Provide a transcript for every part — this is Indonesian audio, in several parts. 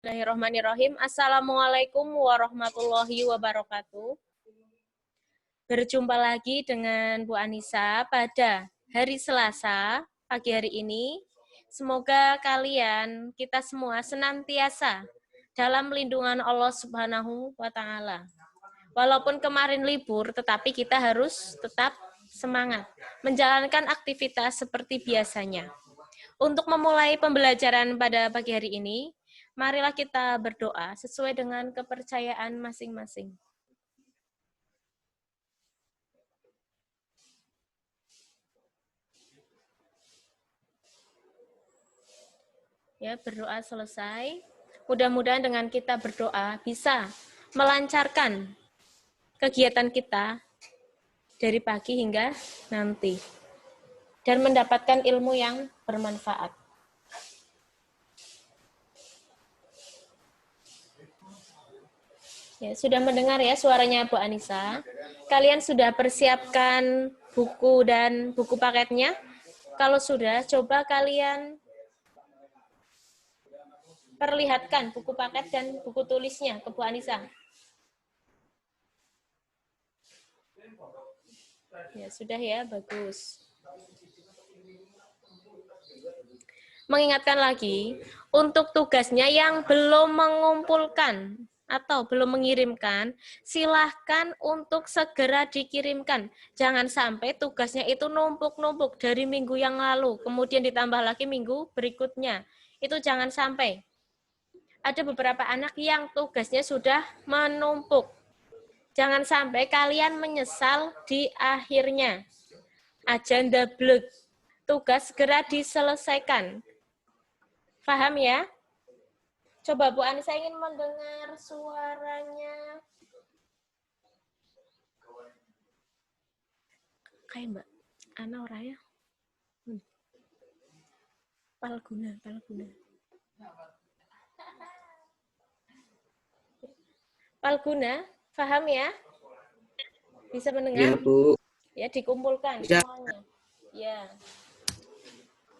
Bismillahirrahmanirrahim. Assalamualaikum warahmatullahi wabarakatuh. Berjumpa lagi dengan Bu Anissa pada hari Selasa pagi hari ini. Semoga kalian, kita semua senantiasa dalam lindungan Allah Subhanahu wa Ta'ala. Walaupun kemarin libur, tetapi kita harus tetap semangat menjalankan aktivitas seperti biasanya. Untuk memulai pembelajaran pada pagi hari ini, marilah kita berdoa sesuai dengan kepercayaan masing-masing. Ya, berdoa selesai. Mudah-mudahan dengan kita berdoa bisa melancarkan kegiatan kita dari pagi hingga nanti dan mendapatkan ilmu yang bermanfaat. Ya, sudah mendengar ya suaranya Bu Anissa. Kalian sudah persiapkan buku dan buku paketnya? Kalau sudah, coba kalian perlihatkan buku paket dan buku tulisnya ke Bu Anissa. Ya, sudah ya, bagus. Mengingatkan lagi, untuk tugasnya yang belum mengumpulkan atau belum mengirimkan, silahkan untuk segera dikirimkan. Jangan sampai tugasnya itu numpuk-numpuk dari minggu yang lalu, kemudian ditambah lagi minggu berikutnya. Itu jangan sampai. Ada beberapa anak yang tugasnya sudah menumpuk. Jangan sampai kalian menyesal di akhirnya. Agenda blek. Tugas segera diselesaikan. Paham ya? Coba Bu Anissa ingin mendengar suaranya. Kayak Mbak Ana orangnya. Palguna. Palguna, paham ya? Bisa mendengar? Ya, Bu. Ya, dikumpulkan Bisa. semuanya. Ya.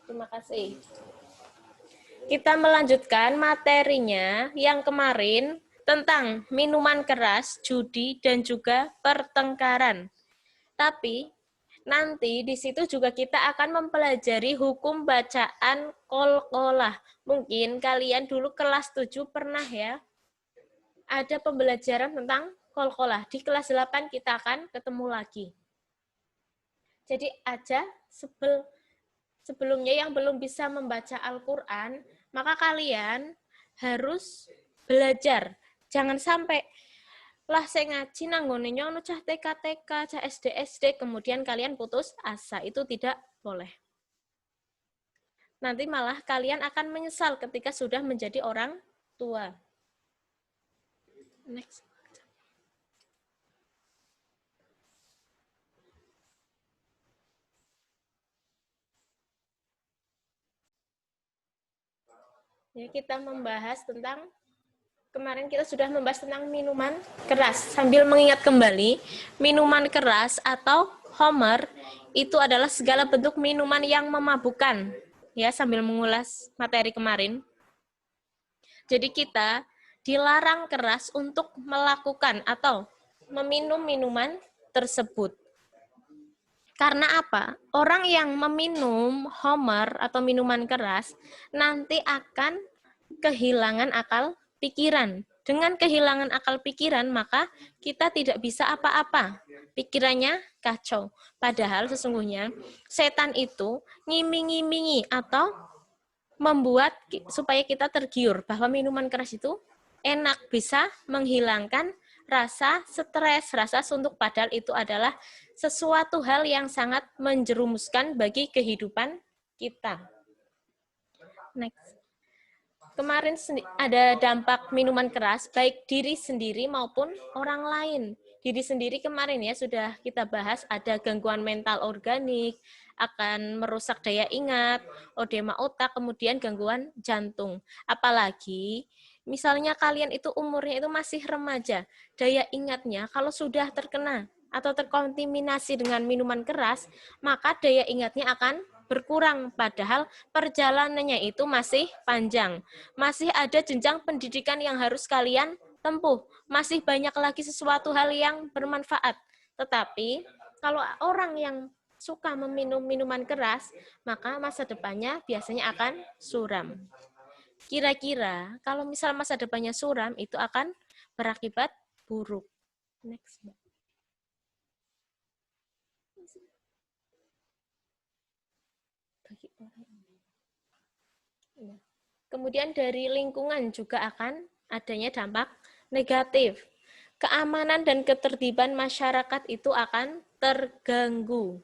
Terima kasih. Kita melanjutkan materinya yang kemarin tentang minuman keras, judi, dan juga pertengkaran. Tapi nanti di situ juga kita akan mempelajari hukum bacaan qalqalah. Mungkin kalian dulu kelas 7 pernah ya ada pembelajaran tentang qalqalah. Di kelas 8 kita akan ketemu lagi. Jadi aja sebelumnya yang belum bisa membaca Al-Quran, maka kalian harus belajar. Jangan sampai lah saya ngaji nanggone nyono cah TK, cah SD, kemudian kalian putus asa. Itu tidak boleh. Nanti malah kalian akan menyesal ketika sudah menjadi orang tua. Next. Ya, kita membahas tentang kemarin kita sudah membahas tentang minuman keras. Sambil mengingat kembali, minuman keras atau homer itu adalah segala bentuk minuman yang memabukkan. Ya, sambil mengulas materi kemarin. Jadi kita dilarang keras untuk melakukan atau meminum minuman tersebut. Karena apa? Orang yang meminum homer atau minuman keras nanti akan kehilangan akal pikiran. Dengan kehilangan akal pikiran, maka kita tidak bisa apa-apa. Pikirannya kacau. Padahal sesungguhnya setan itu ngiming-ngimingi atau membuat supaya kita tergiur bahwa minuman keras itu enak, bisa menghilangkan rasa stres, rasa suntuk, padahal itu adalah sesuatu hal yang sangat menjerumuskan bagi kehidupan kita. Next. Kemarin ada dampak minuman keras, baik diri sendiri maupun orang lain. Diri sendiri kemarin ya sudah kita bahas, ada gangguan mental organik, akan merusak daya ingat, odema otak, kemudian gangguan jantung. Apalagi misalnya kalian itu umurnya itu masih remaja, daya ingatnya kalau sudah terkena atau terkontaminasi dengan minuman keras, maka daya ingatnya akan berkurang, padahal perjalanannya itu masih panjang. Masih ada jenjang pendidikan yang harus kalian tempuh. Masih banyak lagi sesuatu hal yang bermanfaat. Tetapi kalau orang yang suka meminum minuman keras, maka masa depannya biasanya akan suram. Kira-kira kalau misal masa depannya suram, itu akan berakibat buruk. Next. Kemudian dari lingkungan juga akan adanya dampak negatif. Keamanan dan ketertiban masyarakat itu akan terganggu.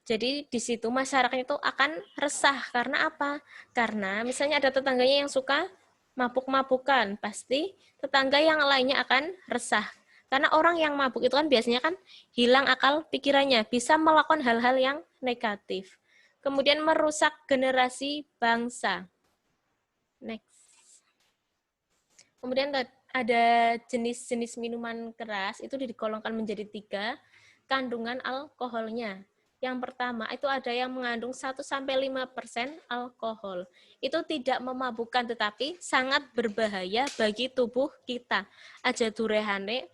Jadi di situ masyarakat itu akan resah. Karena apa? Karena misalnya ada tetangganya yang suka mabuk-mabukan, pasti tetangga yang lainnya akan resah. Karena orang yang mabuk itu kan biasanya kan hilang akal pikirannya, bisa melakukan hal-hal yang negatif. Kemudian merusak generasi bangsa. Next. Kemudian ada jenis-jenis minuman keras, itu digolongkan menjadi 3, kandungan alkoholnya. Yang pertama, itu ada yang mengandung 1-5% alkohol. Itu tidak memabukkan, tetapi sangat berbahaya bagi tubuh kita. Aja durehane,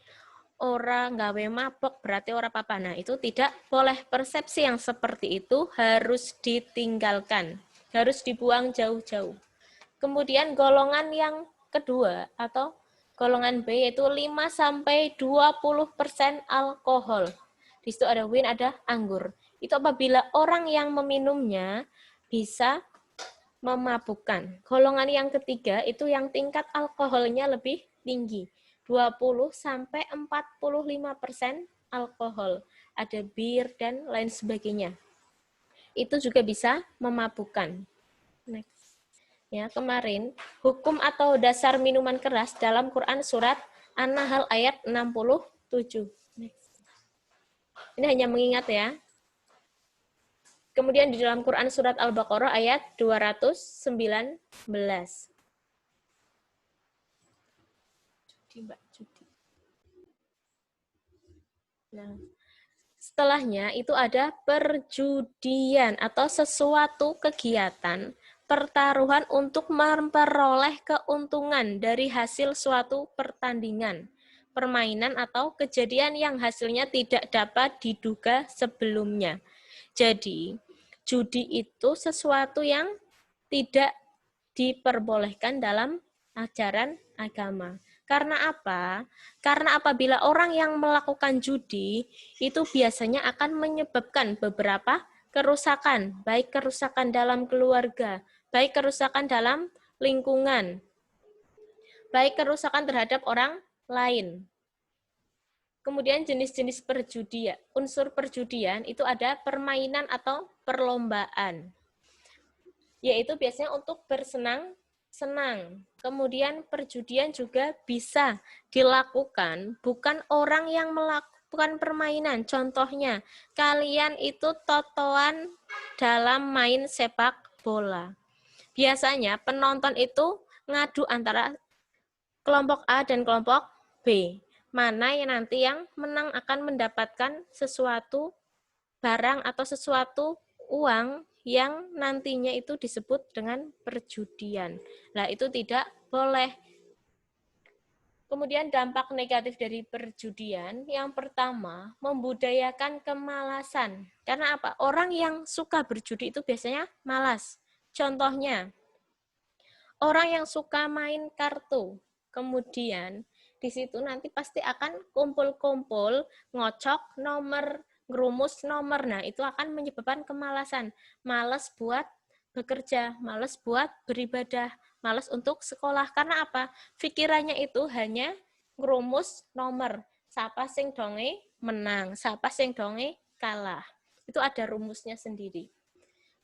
orang gawe mabok, berarti orang apa. Nah, itu tidak boleh. Persepsi yang seperti itu harus ditinggalkan. Harus dibuang jauh-jauh. Kemudian golongan yang kedua atau golongan B yaitu 5-20% alkohol. Di situ ada wine, ada anggur. Itu apabila orang yang meminumnya bisa memabukkan. Golongan yang ketiga itu yang tingkat alkoholnya lebih tinggi. 20-45% alkohol. Ada bir dan lain sebagainya. Itu juga bisa memabukkan. Next. Ya, kemarin hukum atau dasar minuman keras dalam Quran surat An-Nahl ayat 67. Ini hanya mengingat ya. Kemudian di dalam Quran surat Al-Baqarah ayat 219. Nah, setelahnya itu ada perjudian atau sesuatu kegiatan pertaruhan untuk memperoleh keuntungan dari hasil suatu pertandingan, permainan atau kejadian yang hasilnya tidak dapat diduga sebelumnya. Jadi, judi itu sesuatu yang tidak diperbolehkan dalam ajaran agama. Karena apa? Karena apabila orang yang melakukan judi, itu biasanya akan menyebabkan beberapa kerusakan, baik kerusakan dalam keluarga, baik kerusakan dalam lingkungan, baik kerusakan terhadap orang lain. Kemudian jenis-jenis perjudian, unsur perjudian itu ada permainan atau perlombaan, yaitu biasanya untuk bersenang-senang. Kemudian perjudian juga bisa dilakukan bukan orang yang melakukan permainan. Contohnya, kalian itu totoan dalam main sepak bola. Biasanya penonton itu ngadu antara kelompok A dan kelompok B. Mana yang nanti yang menang akan mendapatkan sesuatu barang atau sesuatu uang yang nantinya itu disebut dengan perjudian. Nah, itu tidak boleh. Kemudian dampak negatif dari perjudian, yang pertama, membudayakan kemalasan. Karena apa? Orang yang suka berjudi itu biasanya malas. Contohnya, orang yang suka main kartu, kemudian di situ nanti pasti akan kumpul-kumpul, ngocok nomor, ngerumus nomor. Nah, itu akan menyebabkan kemalasan. Malas buat bekerja, malas buat beribadah, malas untuk sekolah. Karena apa? Pikirannya itu hanya ngerumus nomor. Siapa sing donge menang, siapa sing donge kalah. Itu ada rumusnya sendiri.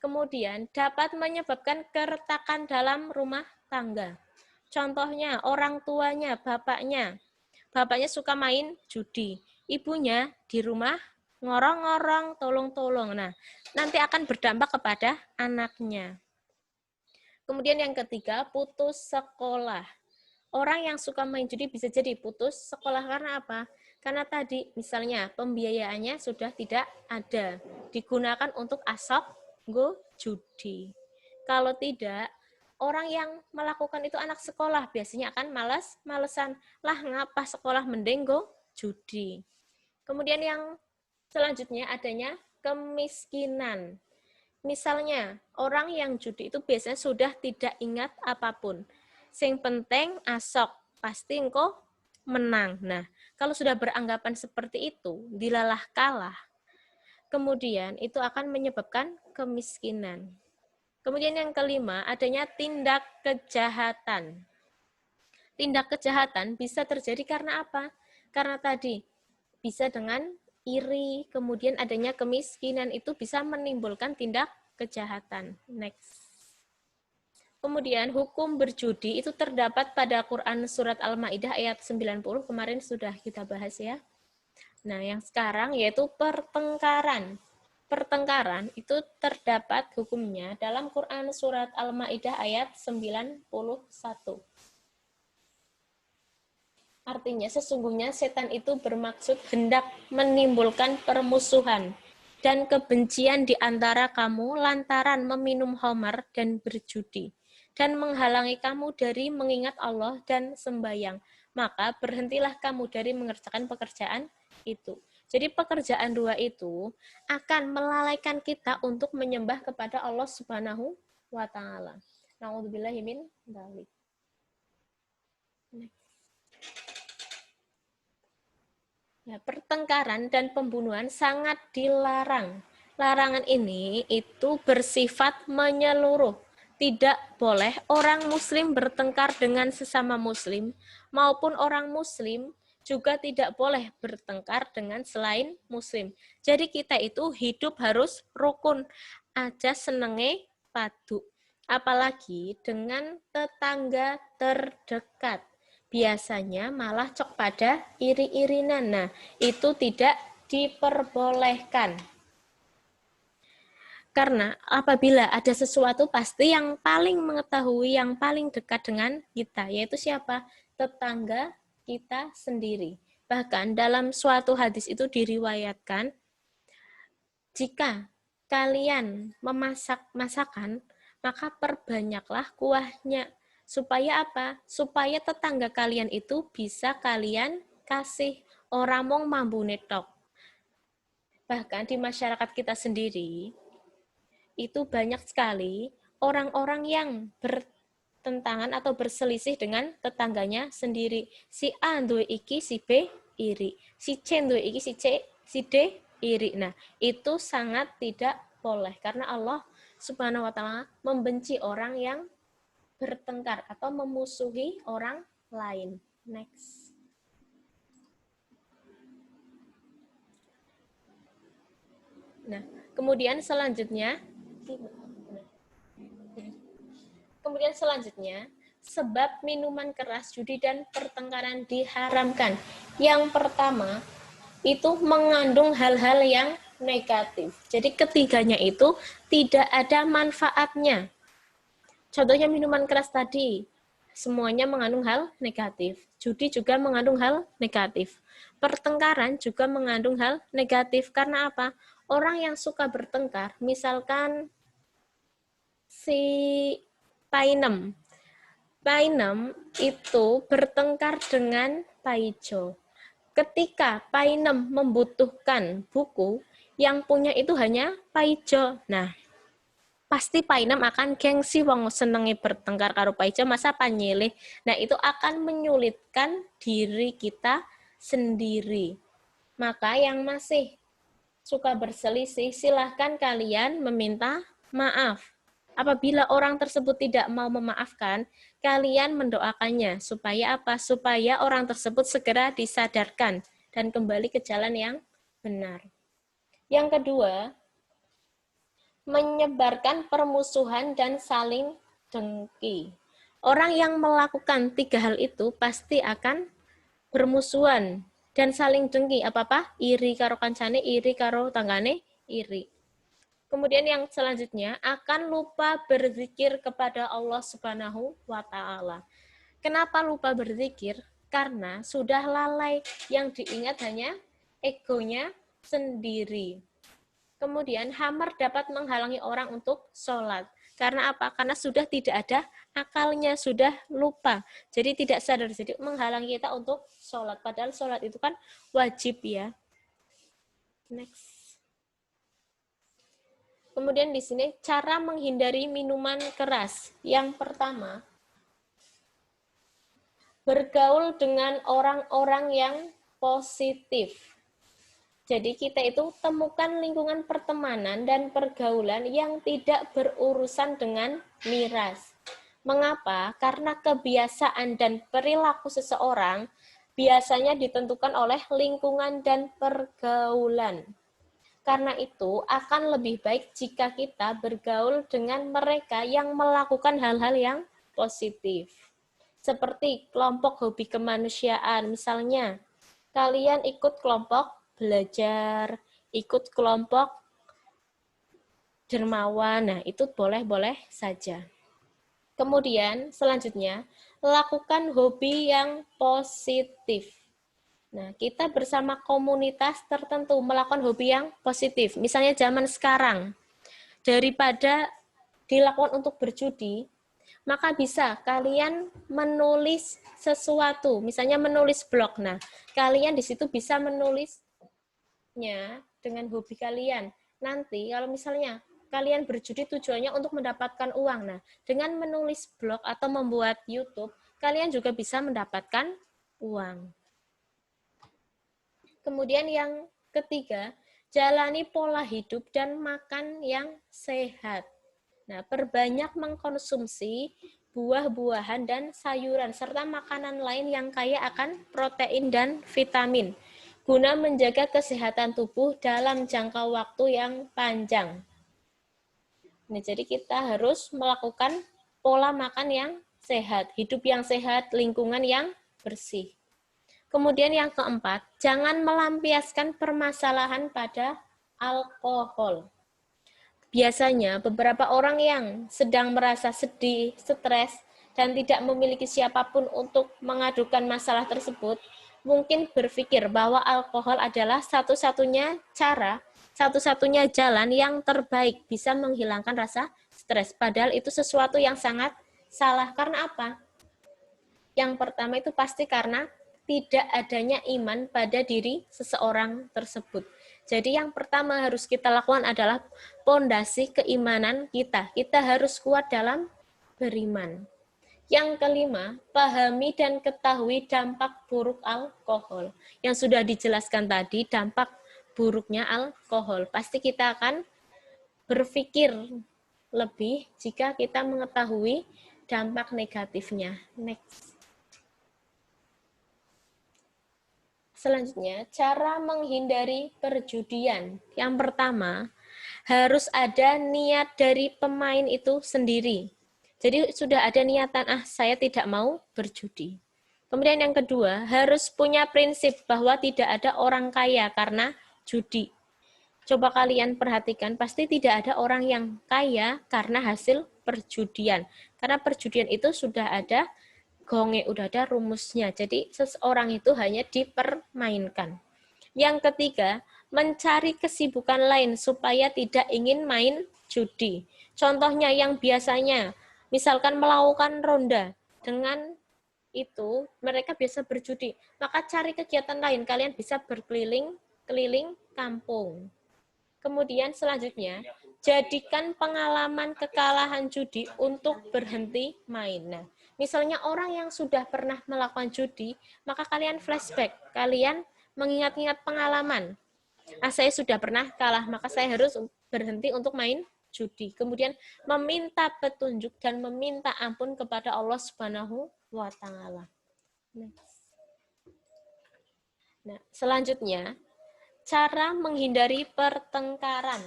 Kemudian dapat menyebabkan keretakan dalam rumah tangga. Contohnya orang tuanya, bapaknya. Bapaknya suka main judi. Ibunya di rumah ngorong-ngorong, tolong-tolong. Nah, nanti akan berdampak kepada anaknya. Kemudian yang ketiga, putus sekolah. Orang yang suka main judi bisa jadi putus sekolah karena apa? Karena tadi misalnya pembiayaannya sudah tidak ada, digunakan untuk asap, go, judi. Kalau tidak, orang yang melakukan itu anak sekolah biasanya akan malesan. Lah ngapa sekolah mending go judi. Kemudian yang selanjutnya adanya kemiskinan. Misalnya, orang yang judi itu biasanya sudah tidak ingat apapun. Sing penting asok, pasti engkau menang. Nah, kalau sudah beranggapan seperti itu, dilalah kalah, kemudian itu akan menyebabkan kemiskinan. Kemudian yang kelima, adanya tindak kejahatan. Tindak kejahatan bisa terjadi karena apa? Karena tadi, bisa dengan iri, kemudian adanya kemiskinan, itu bisa menimbulkan tindak kejahatan. Next. Kemudian hukum berjudi itu terdapat pada Quran Surat Al-Ma'idah ayat 90, kemarin sudah kita bahas ya. Nah, yang sekarang yaitu pertengkaran. Pertengkaran itu terdapat hukumnya dalam Quran Surat Al-Ma'idah ayat 91. Artinya sesungguhnya setan itu bermaksud hendak menimbulkan permusuhan dan kebencian di antara kamu lantaran meminum khamar dan berjudi, dan menghalangi kamu dari mengingat Allah dan sembahyang. Maka berhentilah kamu dari mengerjakan pekerjaan itu. Jadi pekerjaan dua itu akan melalaikan kita untuk menyembah kepada Allah Subhanahu wa taala. Nauzubillahi min dzalik. Ya, pertengkaran dan pembunuhan sangat dilarang. Larangan ini itu bersifat menyeluruh. Tidak boleh orang muslim bertengkar dengan sesama muslim, maupun orang muslim juga tidak boleh bertengkar dengan selain muslim. Jadi kita itu hidup harus rukun, aja senenge padu. Apalagi dengan tetangga terdekat. Biasanya malah cok pada iri-irinan. Nah, itu tidak diperbolehkan. Karena apabila ada sesuatu pasti yang paling mengetahui, yang paling dekat dengan kita, yaitu siapa? Tetangga kita sendiri. Bahkan dalam suatu hadis itu diriwayatkan, jika kalian memasak masakan, maka perbanyaklah kuahnya. Supaya apa? Supaya tetangga kalian itu bisa kalian kasih orang mong mambu netok. Bahkan di masyarakat kita sendiri, itu banyak sekali orang-orang yang bertentangan atau berselisih dengan tetangganya sendiri. Si A duwe iki, si B iri. Si C duwe iki, si D iri. Nah, itu sangat tidak boleh. Karena Allah Subhanahu wa ta'ala membenci orang yang bertengkar atau memusuhi orang lain. Next. Nah, kemudian selanjutnya sebab minuman keras, judi dan pertengkaran diharamkan. Yang pertama, itu mengandung hal-hal yang negatif. Jadi ketiganya itu tidak ada manfaatnya. Contohnya minuman keras tadi, semuanya mengandung hal negatif. Judi juga mengandung hal negatif. Pertengkaran juga mengandung hal negatif. Karena apa? Orang yang suka bertengkar, misalkan si Painem. Painem itu bertengkar dengan Paijo. Ketika Painem membutuhkan buku, yang punya itu hanya Paijo. Nah, pasti Painem akan gengsi wong senengi bertengkar karo Paijo, masa panyilih. Nah, itu akan menyulitkan diri kita sendiri. Maka yang masih suka berselisih, silahkan kalian meminta maaf. Apabila orang tersebut tidak mau memaafkan, kalian mendoakannya. Supaya apa? Supaya orang tersebut segera disadarkan dan kembali ke jalan yang benar. Yang kedua, menyebarkan permusuhan dan saling dengki. Orang yang melakukan tiga hal itu pasti akan bermusuhan dan saling dengki. Apa-apa? Iri karo kancane, iri karo tanggane, iri. Kemudian yang selanjutnya akan lupa berzikir kepada Allah Subhanahu wa taala. Kenapa lupa berzikir? Karena sudah lalai, yang diingat hanya egonya sendiri. Kemudian hammer dapat menghalangi orang untuk sholat. Karena apa? Karena sudah tidak ada akalnya, sudah lupa. Jadi tidak sadar, jadi menghalangi kita untuk sholat. Padahal sholat itu kan wajib ya. Next. Kemudian di sini cara menghindari minuman keras. Yang pertama, bergaul dengan orang-orang yang positif. Jadi kita itu temukan lingkungan pertemanan dan pergaulan yang tidak berurusan dengan miras. Mengapa? Karena kebiasaan dan perilaku seseorang biasanya ditentukan oleh lingkungan dan pergaulan. Karena itu, akan lebih baik jika kita bergaul dengan mereka yang melakukan hal-hal yang positif. Seperti kelompok hobi kemanusiaan, misalnya kalian ikut kelompok belajar, ikut kelompok dermawan, nah itu boleh-boleh saja. Kemudian selanjutnya, lakukan hobi yang positif. Nah, kita bersama komunitas tertentu melakukan hobi yang positif. Misalnya zaman sekarang, daripada dilakukan untuk berjudi, maka bisa kalian menulis sesuatu, misalnya menulis blog. Nah, kalian di situ bisa menulisnya dengan hobi kalian. Nanti kalau misalnya kalian berjudi tujuannya untuk mendapatkan uang. Nah, dengan menulis blog atau membuat YouTube, kalian juga bisa mendapatkan uang. Kemudian yang ketiga, jalani pola hidup dan makan yang sehat. Nah, perbanyak mengkonsumsi buah-buahan dan sayuran, serta makanan lain yang kaya akan protein dan vitamin, guna menjaga kesehatan tubuh dalam jangka waktu yang panjang. Nah, jadi kita harus melakukan pola makan yang sehat, hidup yang sehat, lingkungan yang bersih. Kemudian yang keempat, jangan melampiaskan permasalahan pada alkohol. Biasanya beberapa orang yang sedang merasa sedih, stres, dan tidak memiliki siapapun untuk mengadukan masalah tersebut, mungkin berpikir bahwa alkohol adalah satu-satunya cara, satu-satunya jalan yang terbaik bisa menghilangkan rasa stres. Padahal itu sesuatu yang sangat salah. Karena apa? Yang pertama itu pasti karena tidak adanya iman pada diri seseorang tersebut. Jadi yang pertama harus kita lakukan adalah pondasi keimanan kita. Kita harus kuat dalam beriman. Yang kelima, pahami dan ketahui dampak buruk alkohol. Yang sudah dijelaskan tadi, dampak buruknya alkohol. Pasti kita akan berpikir lebih jika kita mengetahui dampak negatifnya. Next. Selanjutnya, cara menghindari perjudian. Yang pertama, harus ada niat dari pemain itu sendiri. Jadi sudah ada niatan, saya tidak mau berjudi. Kemudian yang kedua, harus punya prinsip bahwa tidak ada orang kaya karena judi. Coba kalian perhatikan, pasti tidak ada orang yang kaya karena hasil perjudian. Karena perjudian itu sudah ada gonge, udah ada rumusnya. Jadi seseorang itu hanya dipermainkan. Yang ketiga, mencari kesibukan lain supaya tidak ingin main judi. Contohnya yang biasanya, misalkan melakukan ronda, dengan itu mereka biasa berjudi. Maka cari kegiatan lain, kalian bisa berkeliling kampung. Kemudian selanjutnya, jadikan pengalaman kekalahan judi untuk berhenti main. Nah, misalnya orang yang sudah pernah melakukan judi, maka kalian flashback, kalian mengingat-ingat pengalaman. Saya sudah pernah kalah, maka saya harus berhenti untuk main judi. Kemudian meminta petunjuk dan meminta ampun kepada Allah Subhanahu wa Ta'ala. Nah, selanjutnya, cara menghindari pertengkaran.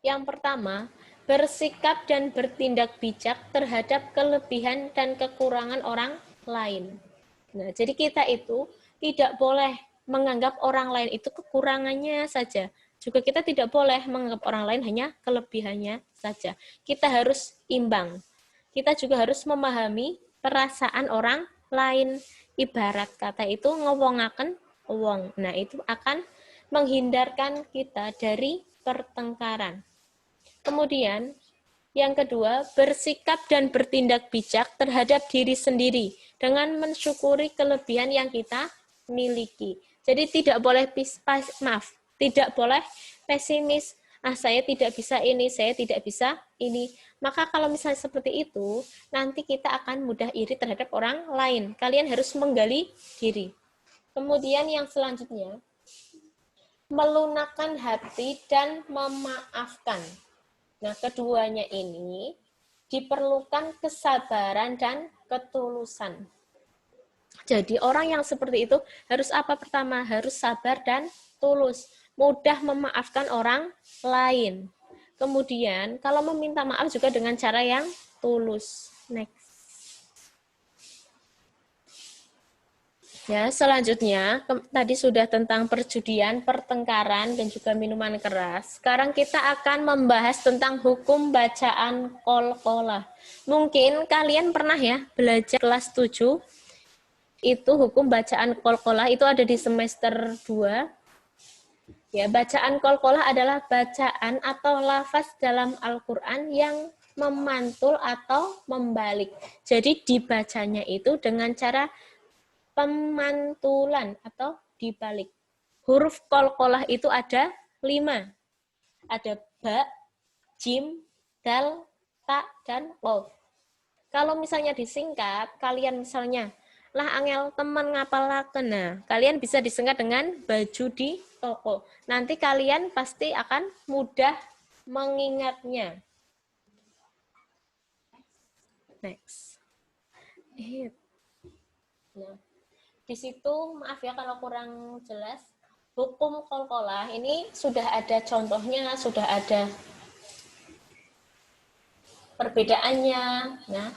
Yang pertama, bersikap dan bertindak bijak terhadap kelebihan dan kekurangan orang lain. Nah, jadi kita itu tidak boleh menganggap orang lain itu kekurangannya saja. Juga kita tidak boleh menganggap orang lain hanya kelebihannya saja. Kita harus imbang. Kita juga harus memahami perasaan orang lain. Ibarat kata itu ngewongaken wong. Nah, itu akan menghindarkan kita dari pertengkaran. Kemudian, yang kedua, bersikap dan bertindak bijak terhadap diri sendiri dengan mensyukuri kelebihan yang kita miliki. Jadi tidak boleh tidak boleh pesimis. Ah, saya tidak bisa ini, saya tidak bisa ini. Maka kalau misalnya seperti itu, nanti kita akan mudah iri terhadap orang lain. Kalian harus menggali diri. Kemudian yang selanjutnya, melunakkan hati dan memaafkan. Nah, keduanya ini diperlukan kesabaran dan ketulusan. Jadi orang yang seperti itu harus apa pertama? Harus sabar dan tulus. Mudah memaafkan orang lain. Kemudian kalau meminta maaf juga dengan cara yang tulus. Next. Ya, selanjutnya tadi sudah tentang perjudian, pertengkaran, dan juga minuman keras. Sekarang kita akan membahas tentang hukum bacaan qalqalah. Mungkin kalian pernah ya belajar kelas 7, itu hukum bacaan qalqalah itu ada di semester 2. Ya, bacaan qalqalah adalah bacaan atau lafaz dalam Al-Qur'an yang memantul atau membalik. Jadi dibacanya itu dengan cara pemantulan atau dibalik. Huruf qalqalah itu ada 5. Ada ba, jim, dal, ta, dan qaf. Kalau misalnya disingkat, kalian misalnya, lah angel teman ngapalaken. Nah, kalian bisa disingkat dengan baju di toko. Nanti kalian pasti akan mudah mengingatnya. Next. Nah, di situ maaf ya kalau kurang jelas. Hukum qalqalah ini sudah ada contohnya, sudah ada perbedaannya. Nah,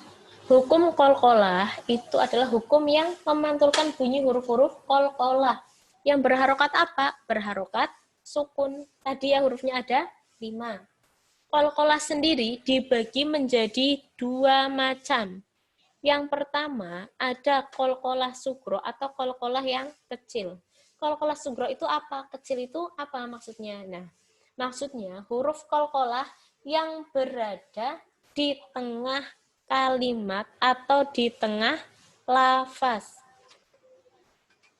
hukum qalqalah itu adalah hukum yang memantulkan bunyi huruf-huruf qalqalah. Yang berharokat apa? Berharokat sukun. Tadi ya hurufnya ada 5. Qalqalah sendiri dibagi menjadi 2 macam. Yang pertama, ada qalqalah sugro atau qalqalah yang kecil. Qalqalah sugro itu apa? Kecil itu apa maksudnya? Nah, maksudnya huruf qalqalah yang berada di tengah kalimat atau di tengah lafaz.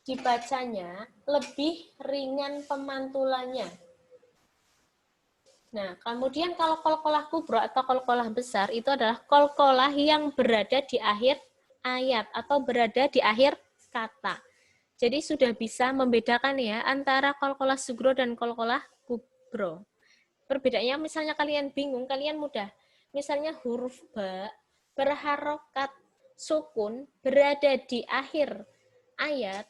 Dibacanya lebih ringan pemantulannya. Nah, kemudian kalau qalqalah kubro atau qalqalah besar itu adalah qalqalah yang berada di akhir ayat atau berada di akhir kata. Jadi sudah bisa membedakan ya antara qalqalah sugro dan qalqalah kubro. Perbedaannya misalnya kalian bingung, kalian mudah. Misalnya huruf ba berharokat sukun berada di akhir ayat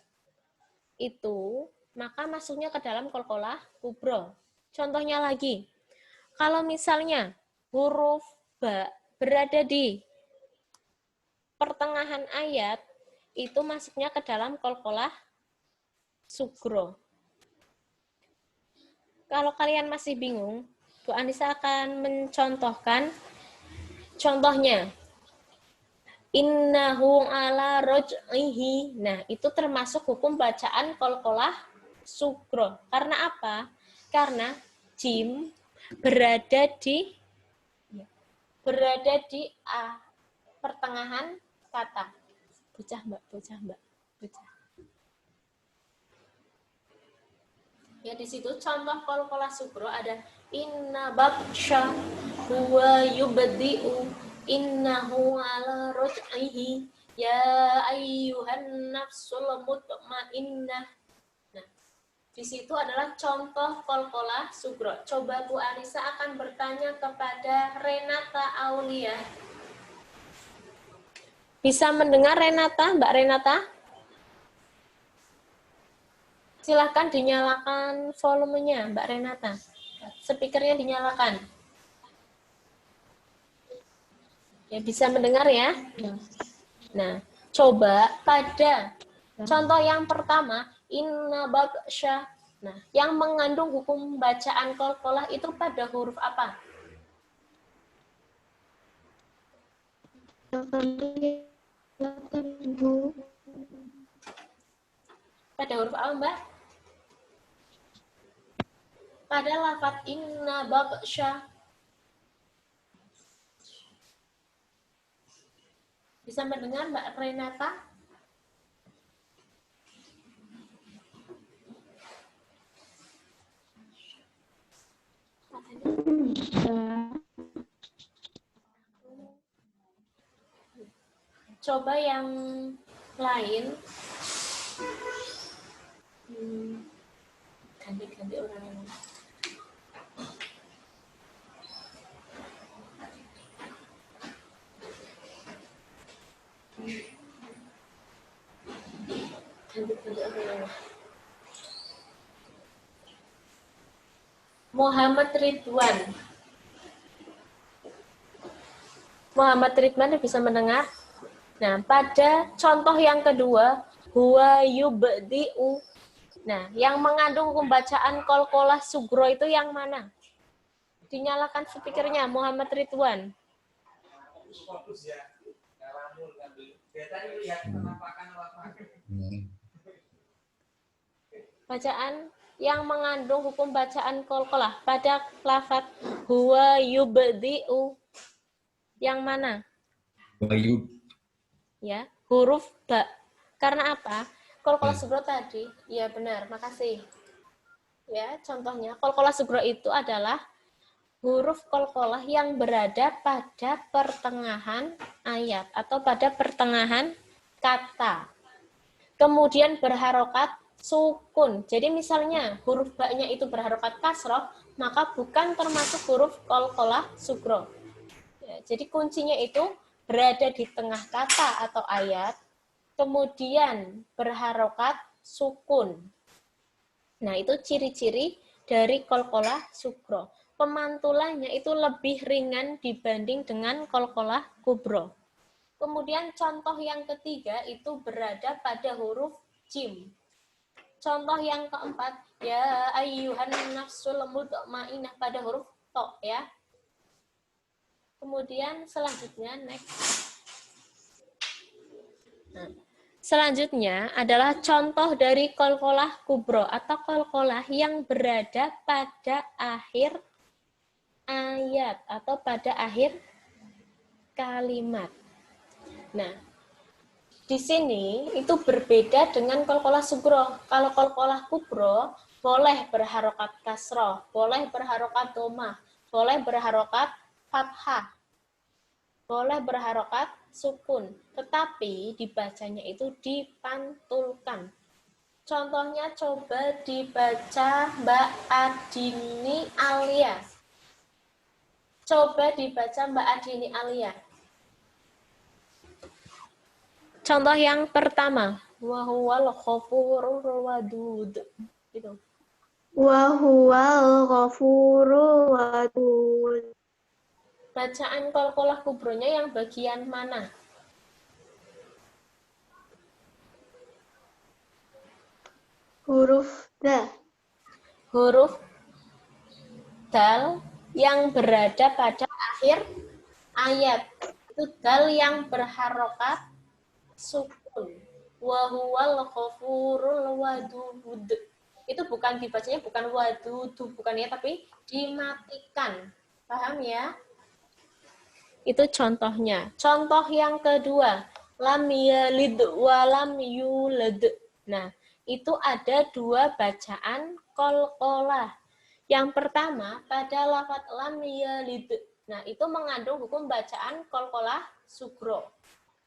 itu, maka masuknya ke dalam qalqalah kubro. Contohnya lagi, kalau misalnya huruf ba berada di pertengahan ayat, itu masuknya ke dalam qalqalah sugro. Kalau kalian masih bingung, Bu Anissa akan mencontohkan contohnya. Innahu ala roj'ihi. Nah, itu termasuk hukum bacaan qalqalah sugro. Karena apa? Karena jim berada di pertengahan kata. Bocah mbak. Ya, di situ contoh qalqalah sugro ada inna batsha huwa yubdi'u innahu ala ruj'ihi ya ayyuhan nafsul mutmainnah. Nah, di situ adalah contoh qalqalah sugro. Coba Bu Anissa akan bertanya kepada Renata Aulia. Bisa mendengar Renata, Mbak Renata? Silahkan dinyalakan volumenya, Mbak Renata. Speakernya dinyalakan. Ya, bisa mendengar ya? Nah, coba pada contoh yang pertama, inna batsha. Nah, yang mengandung hukum bacaan qalqalah itu pada huruf apa? Pada huruf apa, Mbak? Pada lafaz inna batsya. Bisa mendengar Mbak Renata? Coba yang lain. Ganti-ganti orang yang Muhammad Ridwan. Muhammad Ridwan bisa mendengar? Nah, pada contoh yang kedua, huwa yubdi'u. Nah, yang mengandung hukum bacaan qalqalah sugro itu yang mana? Dinyalakan speakernya, Muhammad Ridwan. Bacaan yang mengandung hukum bacaan qalqalah pada lafaz huwa yubdi'u. Yang mana? Wayub. Ya, huruf ba. Karena apa? Qalqalah sugro tadi. Ya benar, makasih. Ya, contohnya qalqalah sugro itu adalah huruf qalqalah yang berada pada pertengahan ayat atau pada pertengahan kata. Kemudian berharokat sukun. Jadi misalnya huruf ba-nya itu berharokat kasroh, maka bukan termasuk huruf qalqalah sugro. Ya, jadi kuncinya itu berada di tengah kata atau ayat, kemudian berharokat sukun. Nah, itu ciri-ciri dari qalqalah sugro. Pemantulannya itu lebih ringan dibanding dengan qalqalah kubro. Kemudian contoh yang ketiga itu berada pada huruf jim. Contoh yang keempat, ya ayyuhan nafsul mutmainnah pada huruf to ya. Kemudian selanjutnya next. Nah, selanjutnya adalah contoh dari qalqalah kubro atau qalqalah yang berada pada akhir ayat atau pada akhir kalimat. Nah, di sini itu berbeda dengan qalqalah sugro. Kalau qalqalah kubro boleh berharokat kasroh, boleh berharokat domah, boleh berharokat fathah, boleh berharokat sukun, tetapi dibacanya itu dipantulkan. Contohnya coba dibaca Mbak Adini Alia. Coba dibaca Mbak Adini Alia. Contoh yang pertama, wa huwal ghafurur wadud. Gitu. Wa huwal ghafurur wadud. Bacaan qalqalah kubronya yang bagian mana? Huruf da. Huruf dal yang berada pada akhir ayat. Itu dal yang berharokat sukun. Wa huwal ghafurul wadud. Itu bukan dibacanya bukan wadudu, bukan ya, tapi dimatikan. Paham ya? Itu contohnya. Contoh yang kedua, lam yalid wa lam yulad. Nah, itu ada dua bacaan qalqalah. Yang pertama pada lafaz lam yalid. Nah, itu mengandung hukum bacaan qalqalah sugro.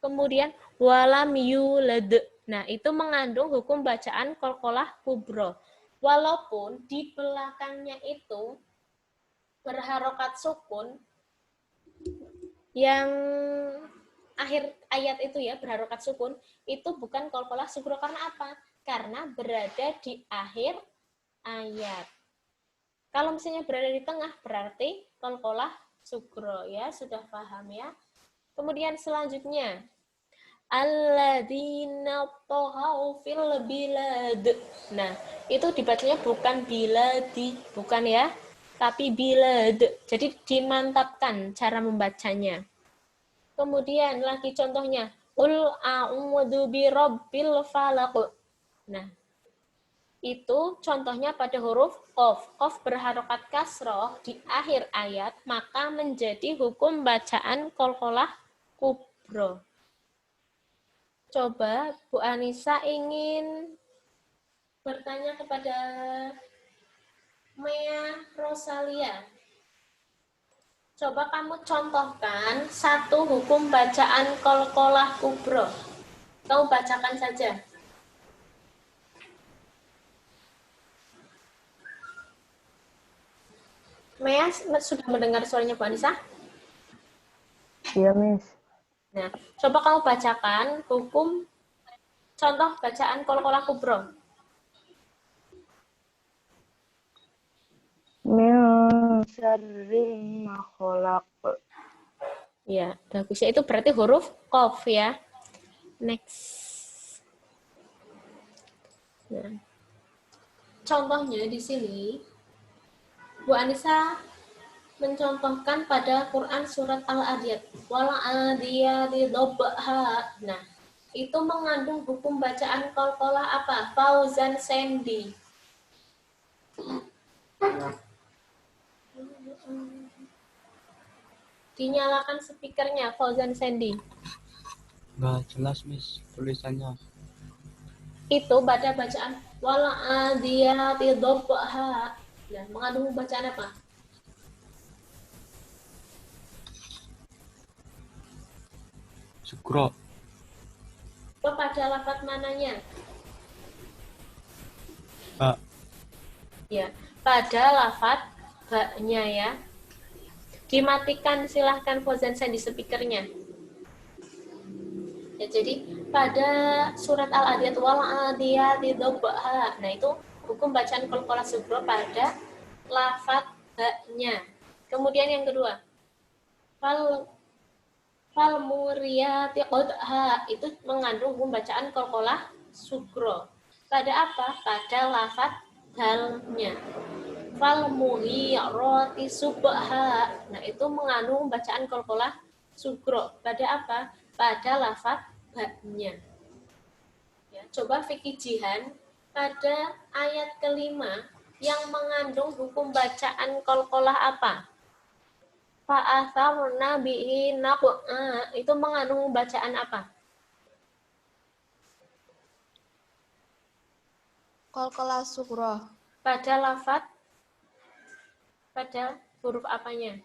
Kemudian walam yulad. Nah, itu mengandung hukum bacaan qalqalah kubro. Walaupun di belakangnya itu berharokat sukun, yang akhir ayat itu ya berharokat sukun, itu bukan qalqalah sugro. Karena apa? Karena berada di akhir ayat. Kalau misalnya berada di tengah berarti qalqalah sugro ya, sudah paham ya. Kemudian selanjutnya alladzina taghaw fil bilad. Nah, itu dibacanya bukan biladi, bukan ya, tapi bilad. Jadi dimantapkan cara membacanya. Kemudian lagi contohnya, qul a'udzu birabbil falaq. Nah, Itu contohnya pada huruf qaf. Qaf berharokat kasroh di akhir ayat, maka menjadi hukum bacaan qalqalah kubro. Coba Bu Anissa ingin bertanya kepada Mea Rosalia. Coba kamu contohkan satu hukum bacaan qalqalah kubro. Kamu bacakan saja. Mea sudah mendengar suaranya Bu Anissa? Iya, Miss. Nah, coba kamu bacakan hukum contoh bacaan qalqalah kubro. Min syarri ma khalaq. Ya, bagusnya itu berarti huruf qaf ya. Next. Nah, contohnya di sini Bu Anissa mencontohkan pada Quran surat Al-Adiyat. Wal adiyati dhabha. Nah, itu mengandung hukum bacaan qalqalah apa? Fauzan Sandy. Dinyalakan speakernya, Fauzan Sandy. Nggak jelas, Miss, tulisannya. Itu pada bacaan wal adiyati dhabha. Nah, mengandung bacaan apa? Sugro. Pada lafaz mananya? Ba. Ya, pada lafaz ba-nya ya. Dimatikan silahkan Fauzan Sandy speakernya. Ya, jadi pada surat Al-Adiyat wal adiyati dhabha. Nah, itu hukum bacaan qalqalah sugro pada lafaz ba-nya. Kemudian yang kedua, fal muriyati qadha, itu mengandung hukum bacaan qalqalah sugro. Pada apa? Pada lafaz dalnya. Fal mughirati subha. Nah, itu mengandung bacaan qalqalah sugro. Pada apa? Pada lafaz ba-nya. Ya, coba fikih jihan pada ayat kelima yang mengandung hukum bacaan qalqalah apa? Fa'atharna bihi naq'a, itu mengandung bacaan apa? Qalqalah sughra. Pada lafaz, pada huruf apanya?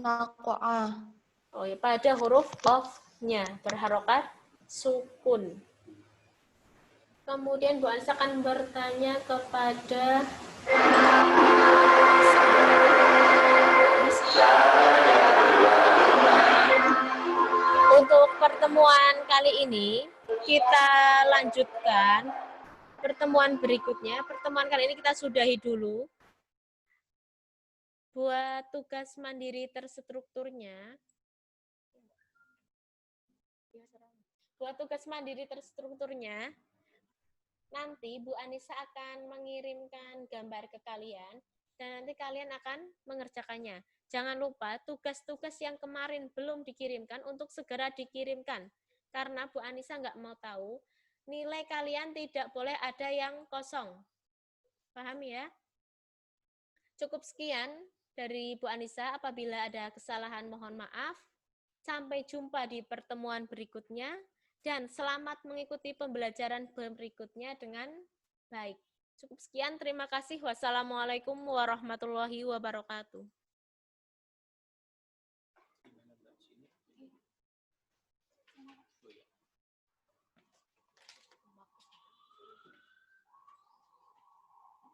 Naq'a. Oh ya, pada huruf qaf-nya berharokat sukun. Kemudian Bu Anissa akan bertanya kepada untuk pertemuan kali ini kita lanjutkan pertemuan berikutnya. Pertemuan kali ini kita sudahi dulu. Buat tugas mandiri terstrukturnya, nanti Bu Anissa akan mengirimkan gambar ke kalian dan nanti kalian akan mengerjakannya. Jangan lupa tugas-tugas yang kemarin belum dikirimkan untuk segera dikirimkan. Karena Bu Anissa nggak mau tahu, nilai kalian tidak boleh ada yang kosong. Paham ya? Cukup sekian dari Bu Anissa. Apabila ada kesalahan mohon maaf. Sampai jumpa di pertemuan berikutnya. Dan selamat mengikuti pembelajaran berikutnya dengan baik. Cukup sekian, terima kasih. Wassalamualaikum warahmatullahi wabarakatuh.